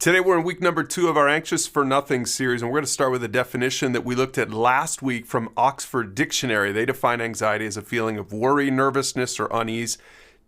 Today we're in week number 2 of our Anxious for Nothing series, and we're going to start with a definition that we looked at last week from Oxford Dictionary. They define anxiety as a feeling of worry, nervousness, or unease,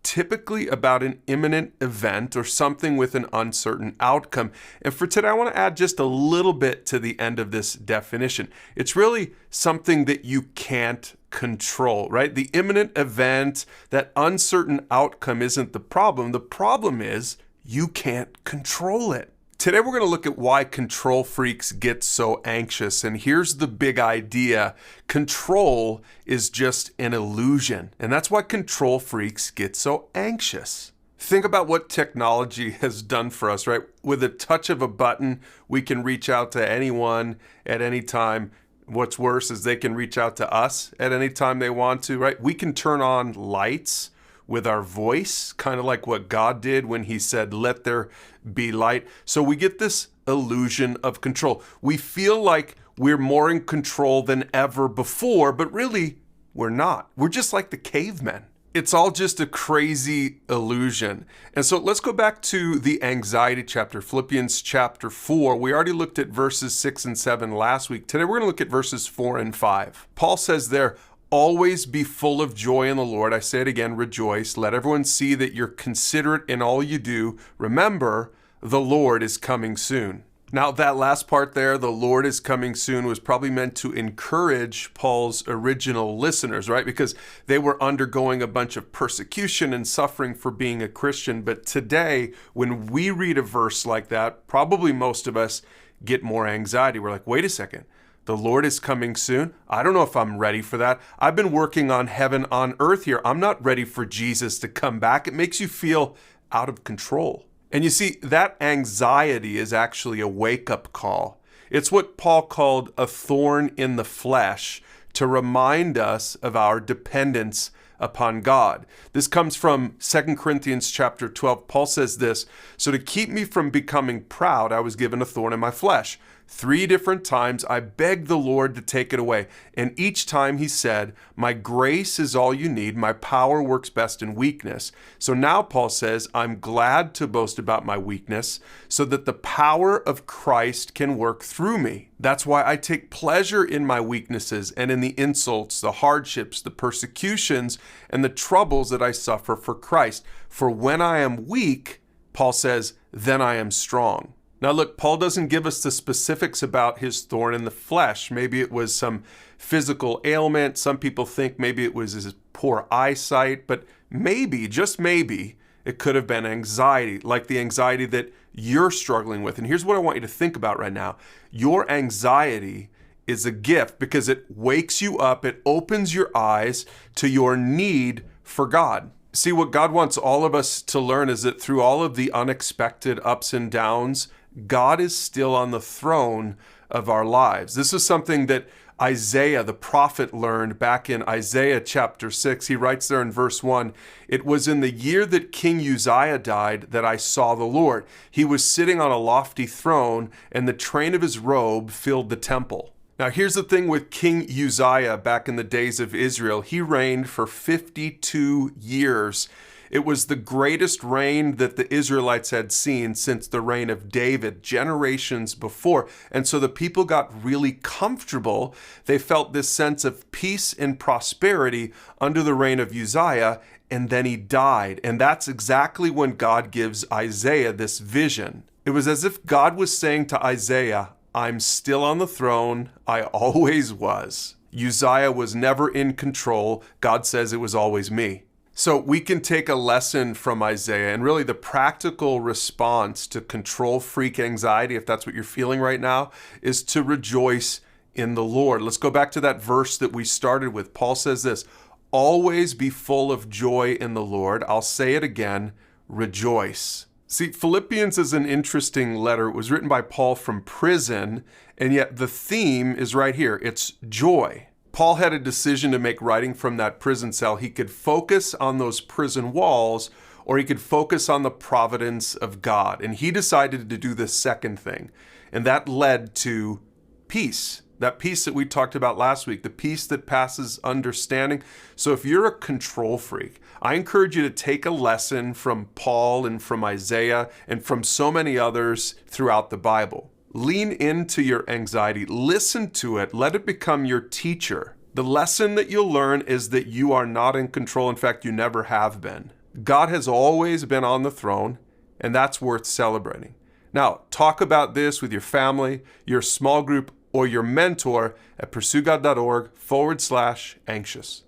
typically about an imminent event or something with an uncertain outcome. And for today, I want to add just a little bit to the end of this definition. It's really something that you can't control, right? The imminent event, that uncertain outcome isn't the problem. The problem is you can't control it. Today, we're going to look at why control freaks get so anxious. And here's the big idea. Control is just an illusion. And that's why control freaks get so anxious. Think about what technology has done for us, right? With a touch of a button, we can reach out to anyone at any time. What's worse is they can reach out to us at any time they want to, right? We can turn on lights with our voice, kind of like what God did when he said, "Let there be light." So we get this illusion of control. We feel like we're more in control than ever before, but really we're not. We're just like the cavemen. It's all just a crazy illusion. And so let's go back to the anxiety chapter, Philippians chapter 4. We already looked at verses 6 and 7 last week. Today we're going to look at verses 4 and 5. Paul says there, "Always be full of joy in the Lord." I say it again, rejoice. Let everyone see that you're considerate in all you do. Remember, the Lord is coming soon. Now, that last part there, the Lord is coming soon, was probably meant to encourage Paul's original listeners, right? Because they were undergoing a bunch of persecution and suffering for being a Christian. But today, when we read a verse like that, probably most of us get more anxiety. We're like, wait a second. The Lord is coming soon. I don't know if I'm ready for that. I've been working on heaven on earth here. I'm not ready for Jesus to come back. It makes you feel out of control. And you see, that anxiety is actually a wake-up call. It's what Paul called a thorn in the flesh to remind us of our dependence upon God. This comes from 2 Corinthians chapter 12. Paul says this, "So to keep me from becoming proud, I was given a thorn in my flesh. 3 different times I begged the Lord to take it away. And each time he said, 'My grace is all you need. My power works best in weakness.' So now Paul says, 'I'm glad to boast about my weakness so that the power of Christ can work through me. That's why I take pleasure in my weaknesses and in the insults, the hardships, the persecutions, and the troubles that I suffer for Christ. For when I am weak," Paul says, "then I am strong." Now look, Paul doesn't give us the specifics about his thorn in the flesh. Maybe it was some physical ailment. Some people think maybe it was his poor eyesight, but maybe, just maybe, it could have been anxiety, like the anxiety that you're struggling with. And here's what I want you to think about right now. Your anxiety is a gift because it wakes you up, it opens your eyes to your need for God. See, what God wants all of us to learn is that through all of the unexpected ups and downs, God is still on the throne of our lives. This is something that Isaiah, the prophet, learned back in Isaiah chapter 6. He writes there in verse 1, "It was in the year that King Uzziah died that I saw the Lord. He was sitting on a lofty throne, and the train of his robe filled the temple." Now, here's the thing with King Uzziah back in the days of Israel. He reigned for 52 years. It was the greatest reign that the Israelites had seen since the reign of David, generations before. And so the people got really comfortable. They felt this sense of peace and prosperity under the reign of Uzziah, and then he died. And that's exactly when God gives Isaiah this vision. It was as if God was saying to Isaiah, "I'm still on the throne. I always was." Uzziah was never in control. God says it was always me. So we can take a lesson from Isaiah, and really the practical response to control freak anxiety, if that's what you're feeling right now, is to rejoice in the Lord. Let's go back to that verse that we started with. Paul says this, "Always be full of joy in the Lord." I'll say it again, rejoice. See, Philippians is an interesting letter. It was written by Paul from prison, and yet the theme is right here. It's joy. Paul had a decision to make writing from that prison cell. He could focus on those prison walls, or he could focus on the providence of God. And he decided to do the second thing. And that led to peace. That peace that we talked about last week, the peace that passes understanding. So if you're a control freak, I encourage you to take a lesson from Paul and from Isaiah and from so many others throughout the Bible. Lean into your anxiety, listen to it, let it become your teacher. The lesson that you'll learn is that you are not in control. In fact, you never have been. God has always been on the throne, and that's worth celebrating. Now, talk about this with your family, your small group, or your mentor at pursuegod.org/anxious.